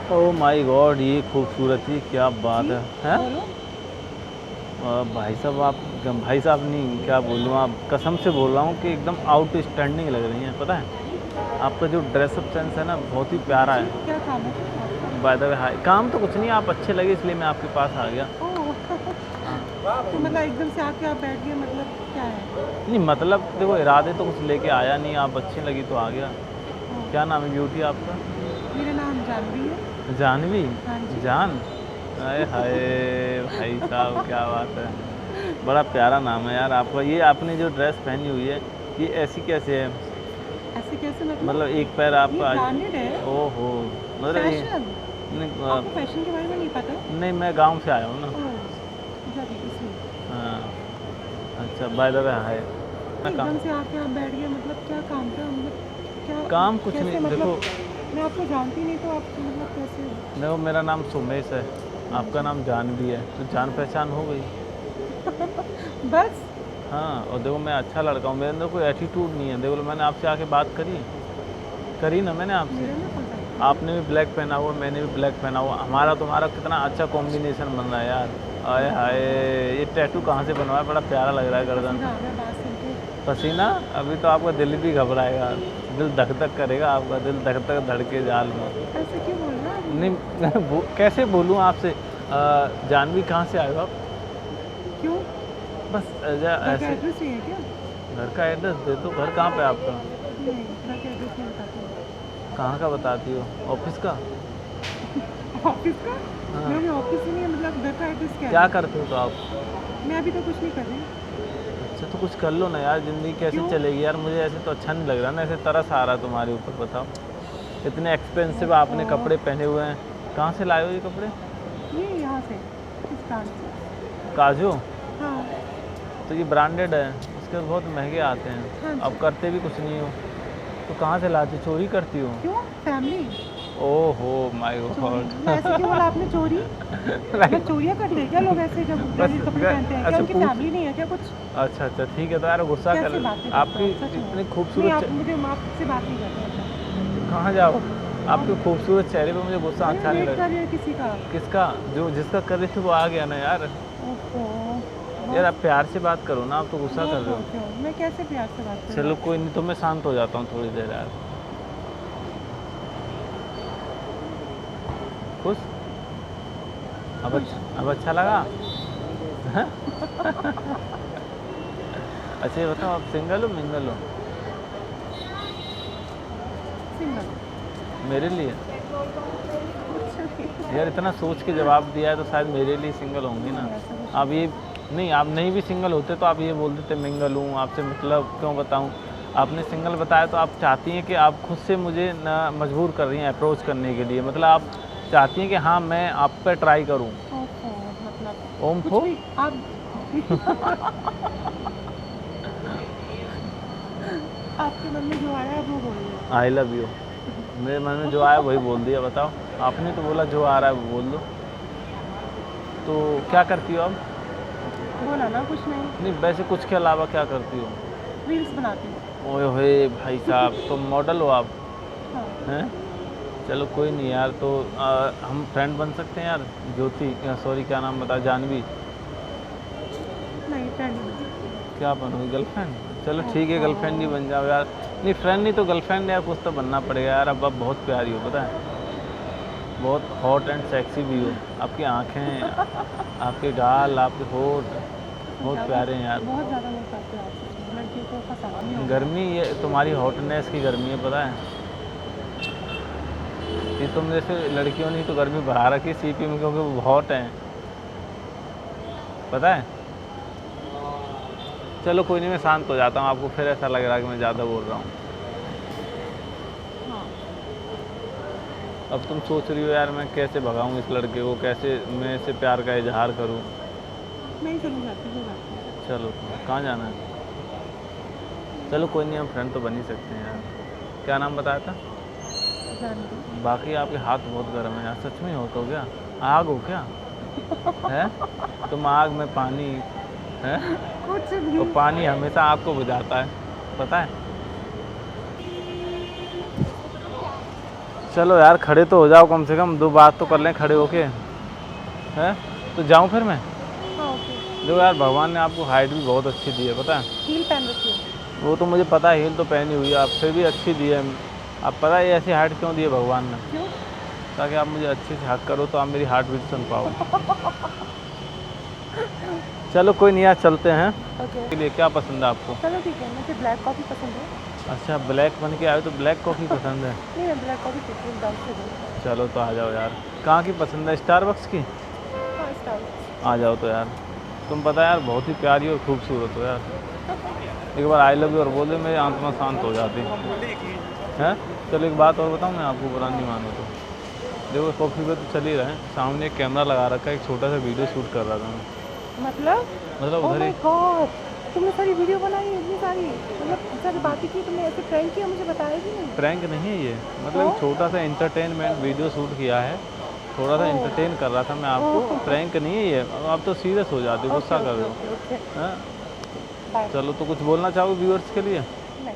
Oh my God, ये खूबसूरती क्या बात जी, है? बोलो। भाई साहब आप, भाई साहब नहीं क्या बोलूँ, आप कसम से बोल रहा हूँ कि एकदम आउटस्टैंडिंग लग रही हैं, पता है? आपका जो ड्रेसअप सेंस है ना बहुत ही प्यारा जी, है। क्या काम है आपका? बाय द वे हाय, काम तो कुछ नहीं, आप अच्छे लगे इसलिए मैं आपके पास आ गया। ओह! तो मतलब एकदम से आके आप बैठ गए, मतलब क्या है? नहीं मतलब देखो, इरादे तो कुछ लेके आया नहीं, आप अच्छी लगी तो आ गया। ओह! क्या नाम है ब्यूटी आपका? मेरा नाम जानवी है। जानवी? हाँ जी। जान? अरे हाय भाई साहब, क्या बात है। बड़ा प्यारा नाम है यार आपका। ये आपने जो ड्रेस पहनी हुई है, ये ऐसी कैसे है? ऐसे कैसे मतलब? मतलब एक पैर ये आपका ब्रांडेड है, ओहो! मतलब ये फैशन। नहीं आपको फैशन के बारे में नहीं पता? नहीं, मैं गाँव से आया हूँ ना। ओह! जब इसलिए। हाँ, अच्छा बाय द वे हाय। मैं काम एकदम से आके आप बैठ गए, मतलब क्या काम था? मतलब क्या, काम कुछ कैसे नहीं देखो। मतलब? मैं आपको जानती नहीं तो आप मतलब कैसे? देखो मेरा नाम सुमेश है, हाँ आपका जी। नाम जानवी है, तो जान पहचान हो गई। बस? हाँ, और देखो मैं अच्छा लड़का हूँ, मेरे अंदर कोई एटीट्यूड नहीं है। देखो मैंने आपसे आके बात करी, करी ना मैंने आपसे। मेरे में कौन सा एटीट्यूड है? आपने भी ब्लैक पहना हुआ, मैंने भी ब्लैक पहना हुआ, हमारा तुम्हारा कितना अच्छा कॉम्बिनेशन बन रहा है यार। आय हाय, ये टैटू कहाँ से बनवाया, बड़ा प्यारा लग रहा है गर्दन पसीना पे। आ गया बात सुन के। पसीना? अभी तो आपका दिल भी घबराएगा, दिल धक धक करेगा, आपका दिल धक धक धड़के जाल में। ऐसे क्यों बोल रहे हैं नहीं आप? कैसे बोलूँ आपसे? जानवी कहाँ से आए हो आप? क्यों? बस घर का ऐसे। एड्रेस चाहिए क्या? घर का एड्रेस दे दो, घर कहाँ पे है आपका? नहीं, घर का एड्रेस नहीं बताती हूँ। कहाँ का बताती हो, ऑफिस का? ऑफिस का? हाँ। मेरा ऑफिस ही नहीं है, मतलब घर का एड्रेस क्या क्या है? करते हो तो आप? मैं अभी तो कुछ नहीं कर रही। अच्छा तो कुछ कर लो ना यार, ज़िंदगी कैसे क्यों? चलेगी यार, मुझे ऐसे तो अच्छा नहीं लग रहा ना, ऐसे तरस आ रहा है तुम्हारे ऊपर, बताओ। इतने एक्सपेंसिव आपने ओहो! कपड़े पहने हुए हैं, कहाँ से लाए हो ये कपड़े? ये यहाँ से, इस ब्रांड से। काजू? हाँ, तो ये ब्रांडेड है, इसके बहुत महंगे आते हाँ हैं, अब जी। करते भी कुछ नहीं हो, तो कहाँ से लाती हो? चोरी करती हो? क्यों? फैमिली? ओहो माय चोरी? गॉड। मतलब ऐसे क्यों बोला आपने, चोरी? मतलब चोरियाँ करते हैं क्या लोग ऐसे जब बस ब्रांडेड कपड़े पहनते हैं? क्या अच्छा उनकी पूछ। फैमिली नहीं है क्या कुछ? अच्छा अच्छा ठीक है, तो यार गुस्सा कर, कैसे बातें करते हो आपकी आप सच में? इतनी नहीं, खूबसूरत आप मुझे आपसे बात नहीं करते मतलब। कहाँ जाओ? आप आपके खूबसूरत चेहरे पे मुझे गुस्सा अरे अच्छा नहीं वेट लग। कर रही है किसी का। किसका? जो जिसका कर रही थी वो आ गया ना यार। ओहो! यार बहुत आप प्यार से बात करो ना, आप तो गुस्सा कर बहुत रहे हो। बोलते हो। मैं कैसे प्यार से बात करूँ चलो कोई आपसे? नहीं, तो मैं शांत हो जाता हूँ थोड़ी देर यार। खुश? खुश। अब अच्छा लगा? हैं? अच्छा ये बताओ, आप सिंगल हो मिंगल हो? सिंगल। मेरे लिए? कुछ नहीं। यार इतना सोच के जवाब दिया है तो शायद मेरे लिए सिंगल होंगी ना। नहीं, ऐसा कुछ आप नहीं। ये नहीं, आप नहीं भी सिंगल होते तो आप ये बोल देते मिंगल हूँ, आपसे मतलब क्यों बताऊँ। आपने सिंगल बताया तो आप चाहती हैं कि आप खुद से मुझे ना मजबूर कर रही हैं अप्रोच करने के लिए, मतलब आप चाहती हैं कि हाँ मैं आप पे ट्राई करूँ। ओहो! मतलब ओम कुछ फो। भी आप आपके मन में जो आया वो बोलिए। I love you. मेरे मन में जो आया वही बोल दिया, बताओ। आपने तो बोला जो आ रहा है वो बोल दो। तो क्या करती हो आप? बोला ना कुछ नहीं। नहीं वैसे कुछ के अलावा क्या करती हो? रील्स बनाती हूँ। ओए होए भाई साहब, तो मॉडल हो आप? हाँ। हैं? चलो कोई नहीं यार, तो हम फ्रेंड बन सकते हैं यार। ज्योति, सॉरी क्या नाम बता, जानवी? नहीं, फ्रेंड नहीं बन सकती। क्या बनोगी, गर्लफ्रेंड? चलो ठीक है, गर्लफ्रेंड ही ओहो! बन जाओ यार। नहीं फ्रेंड नहीं तो गर्लफ्रेंड यार, कुछ तो बनना पड़ेगा यार। अब आप बहुत प्यारी हो पता है, बहुत हॉट एंड सेक्सी भी हो। आपकी आँखें, आपके गाल, आपके होठ बहुत ज़्यादा प्यारे हैं यार। बहुत ज़्यादा वो करते हो आप सच में, लड़कियों को फँसाना नहीं होगा। गर्मी ये तुम्हारी हॉटनेस की गर्मी है पता है। ये तुम जैसे लड़कियों ने तो गर्मी बढ़ा रखी है सीपी में, क्योंकि वो हॉट हैं, पता है। चलो कोई नहीं, मैं शांत हो जाता हूँ, आपको फिर ऐसा लग रहा है कि मैं ज़्यादा बोल रहा हूँ। हाँ। अब तुम सोच रही हो यार मैं कैसे भगाऊँ इस लड़के को, कैसे मैं इससे प्यार का इजहार करूँ। मैं ही चली जाती हूँ, कोई बात नहीं। चलो कहाँ जाना है? चलो कोई नहीं, हम फ्रेंड तो बन ही सकते हैं यार। क्या नाम बताया था? जानवी। बाकी आपके हाथ बहुत गर्म है यार, सच में हो तो क्या? आग हो क्या? है? तुम आग में पानी है, कुछ और भी। पानी हमेशा आग को बुझाता है, पता है। चलो यार खड़े तो हो जाओ, कम से कम 2 बात तो कर लें खड़े होके, हैं? तो जाऊँ फिर मैं? हाँ ओके। देखो यार भगवान ने आपको हाइट भी बहुत अच्छी दी है, पता है? हील पहन रखी है। वो तो मुझे पता है, हील तो पहनी हुई है, आप फिर भी अच्छी दी है। आप पता है ये ऐसी हाइट क्यों दी है भगवान ने? क्यों? ताकि आप मुझे अच्छे से हक करो तो आप मेरी हार्ट बीट सुन पाओ। चलो कोई नहीं, यार चलते हैं। ओके के लिए क्या पसंद है आपको? चलो ठीक है, मुझे ब्लैक कॉफ़ी पसंद है। अच्छा ब्लैक बन के आए तो ब्लैक कॉफ़ी पसंद है? नहीं, मैं ब्लैक कॉफ़ी पीती हूँ डाउन से दूर। चलो तो आ जाओ यार। कहाँ की पसंद है, स्टारबक्स की? हाँ स्टारबक्स। आ जाओ तो यार। तुम पता है यार बहुत ही प्यारी और खूबसूरत हो यार। एक बार आई लव यू और बोल दे, मेरी आत्मा शांत हो जाती है। चलो एक बात और बताऊँ मैं आपको, बुरा नहीं मानो तो। देखो कॉफ़ी पे तो चल ही रहे हैं, सामने एक कैमरा लगा रखा है, एक छोटा सा वीडियो शूट कर रहा था मैं। मतलब ओह उधर माय ही गॉड, तुमने सारी वीडियो बनाई इतनी सारी, मतलब सारी बातें की तुमने, ऐसे प्रैंक किया, मुझे बताया भी नहीं। प्रैंक नहीं है ये, मतलब एक छोटा सा एंटरटेनमेंट वीडियो शूट किया है। थोड़ा सा ओह एंटरटेन कर रहा था मैं आपको, ओह प्रैंक नहीं है ये। अब आप तो सीरियस हो जाते हो, ओके गुस्सा कर ओके रहे ओके ओके हो। हाँ बाय। चलो, तो कुछ बोलना चाहोगे व्यूअर्स के लिए? नहीं।